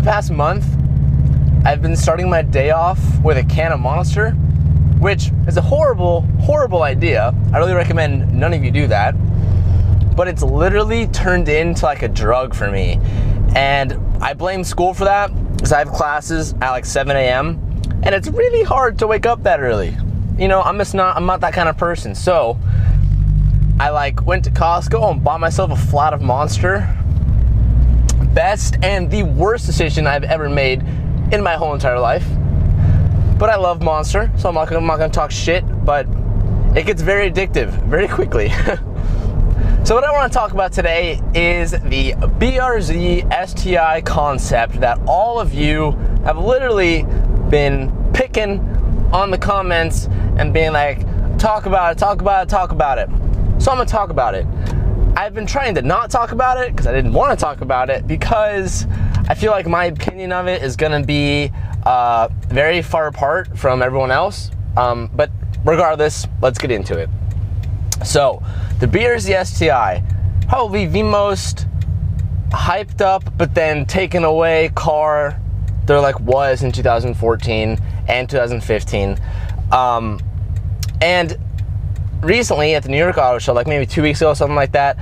the past month, I've been starting my day off with a can of Monster, which is a horrible, horrible idea. I really recommend none of you do that. But it's literally turned into like a drug for me. And I blame school for that, because I have classes at like 7 a.m. and it's really hard to wake up that early. You know, I'm not that kind of person. So I like went to Costco and bought myself a flat of Monster. Best and the worst decision I've ever made in my whole entire life. But I love Monster, so I'm not gonna talk shit, but it gets very addictive very quickly. So what I want to talk about today is the BRZ Sti concept that all of you have literally been picking on the comments and being like, talk about it, talk about it, talk about it. So I'm gonna talk about it. I've been trying to not talk about it because I didn't want to talk about it, because I feel like my opinion of it is gonna be very far apart from everyone else. But regardless, let's get into it. So, the BRZ Sti, probably the most hyped up but then taken away car there like was in 2014 and 2015. And recently at the New York Auto Show, like maybe 2 weeks ago, something like that,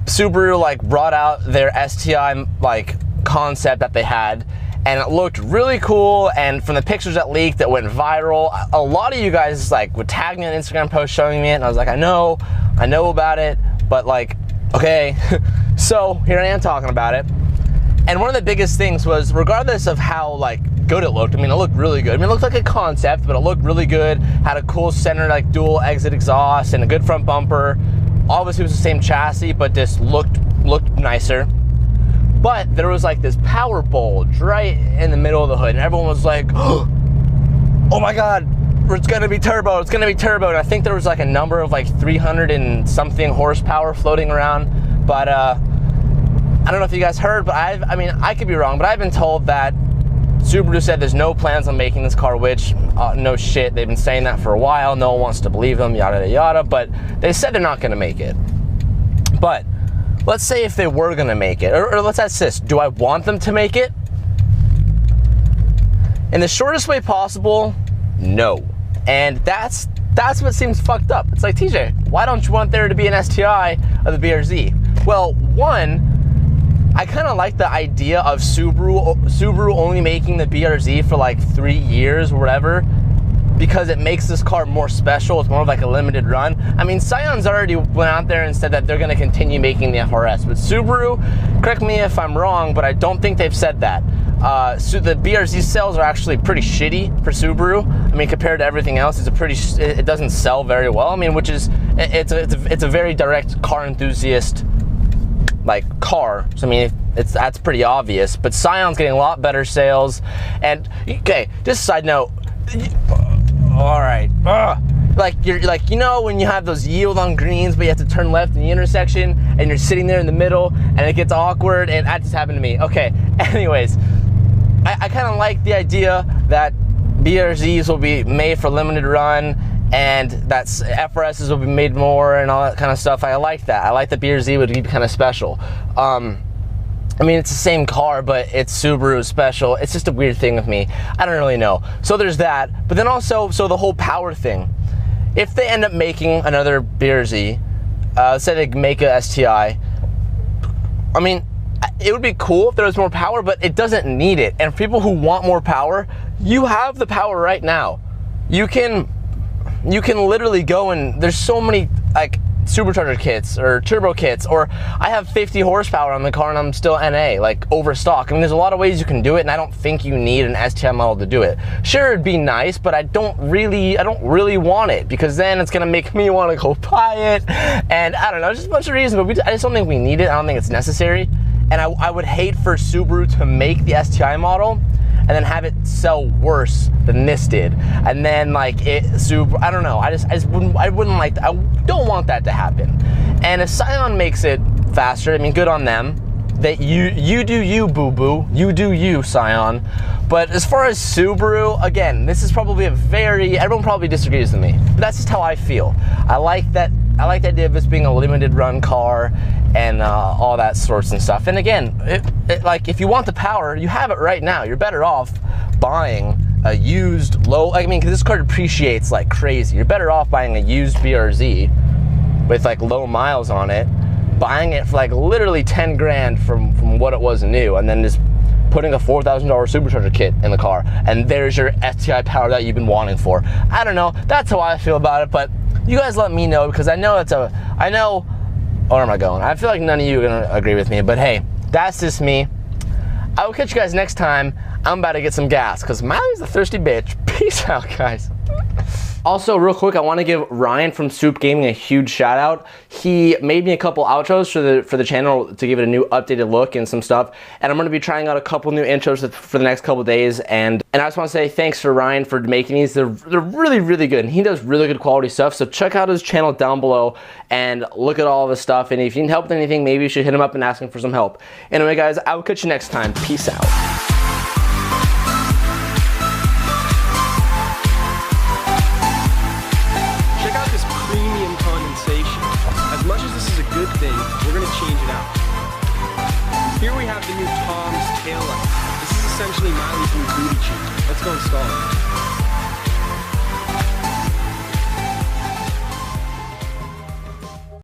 Subaru like brought out their Sti like concept that they had, and it looked really cool. And from the pictures that leaked that went viral, a lot of you guys like would tag me on Instagram posts showing me it, and I was like, I know about it, but like, okay. So here I am talking about it. And one of the biggest things was, regardless of how like good it looked, I mean, it looked really good. I mean, it looked like a concept, but it looked really good. Had a cool center like dual exit exhaust and a good front bumper. Obviously it was the same chassis, but just looked nicer. But there was like this power bulge right in the middle of the hood, and everyone was like, oh my God, it's gonna be turbo, it's gonna be turbo. And I think there was like a number of like 300 and something horsepower floating around. But I don't know if you guys heard, but I mean, I could be wrong, but I've been told that Subaru said there's no plans on making this car, which no shit, they've been saying that for a while. No one wants to believe them, yada yada, but they said they're not gonna make it. But let's say if they were gonna make it, or let's ask this, do I want them to make it? In the shortest way possible, no. And that's what seems fucked up. It's like, TJ, why don't you want there to be an Sti of the BRZ? Well, one, I kind of like the idea of Subaru only making the BRZ for like 3 years or whatever, because it makes this car more special. It's more of like a limited run. I mean, Scion's already went out there and said that they're gonna continue making the FRS, but Subaru, correct me if I'm wrong, but I don't think they've said that. So the BRZ sales are actually pretty shitty for Subaru. I mean, compared to everything else, it doesn't sell very well. I mean, which is, it's a very direct car enthusiast like car. So I mean, that's pretty obvious, but Scion's getting a lot better sales. And okay, just a side note, all right, like you're like, you know, when you have those yield on greens but you have to turn left in the intersection and you're sitting there in the middle and it gets awkward, and that just happened to me. Okay, anyways, I kind of like the idea that BRZs will be made for limited run and that FRSs will be made more and all that kind of stuff. I like that. I like that BRZ would be kind of special. I mean, it's the same car, but it's Subaru special. It's just a weird thing with me. I don't really know. So there's that. But then also, so the whole power thing. If they end up making another BRZ, say they make a Sti, I mean, it would be cool if there was more power, but it doesn't need it. And for people who want more power, you have the power right now. You can literally go and there's so many like supercharger kits or turbo kits, or I have 50 horsepower on the car and I'm still NA, like overstock. I mean, there's a lot of ways you can do it, and I don't think you need an STI model to do it. Sure, it'd be nice, but I don't really want it, because then it's gonna make me want to go buy it, and I don't know, just a bunch of reasons, but I just don't think we need it. I don't think it's necessary, and I would hate for Subaru to make the STI model and then have it sell worse than this did, and then like I don't know. I wouldn't like that. I don't want that to happen. And if Scion makes it faster, I mean, good on them. That you do you, boo boo. You do you, Scion. But as far as Subaru, again, this is probably everyone probably disagrees with me, but that's just how I feel. I like that I like the idea of this being a limited run car and all that sorts and stuff. And again, like if you want the power, you have it right now. You're better off buying a used low, I mean, because this car depreciates like crazy. You're better off buying a used BRZ with like low miles on it, buying it for like literally 10 grand from what it was new, and then just putting a $4,000 supercharger kit in the car, and there's your STI power that you've been wanting for. I don't know, that's how I feel about it, but you guys let me know, because I know where am I going? I feel like none of you are gonna agree with me, but hey, that's just me. I will catch you guys next time. I'm about to get some gas, because Miley's a thirsty bitch. Peace out, guys. Also, real quick, I want to give Ryan from Soup Gaming a huge shout out. He made me a couple outros for the channel to give it a new updated look and some stuff. And I'm going to be trying out a couple new intros for the next couple days. And I just want to say thanks for Ryan for making these. They're really, really good. And he does really good quality stuff. So check out his channel down below and look at all of his stuff. And if you need help with anything, maybe you should hit him up and ask him for some help. Anyway, guys, I will catch you next time. Peace out. As much as this is a good thing, we're going to change it out. Here we have the new Tom's taillight. This is essentially Miley's new booty cheek. Let's go install it.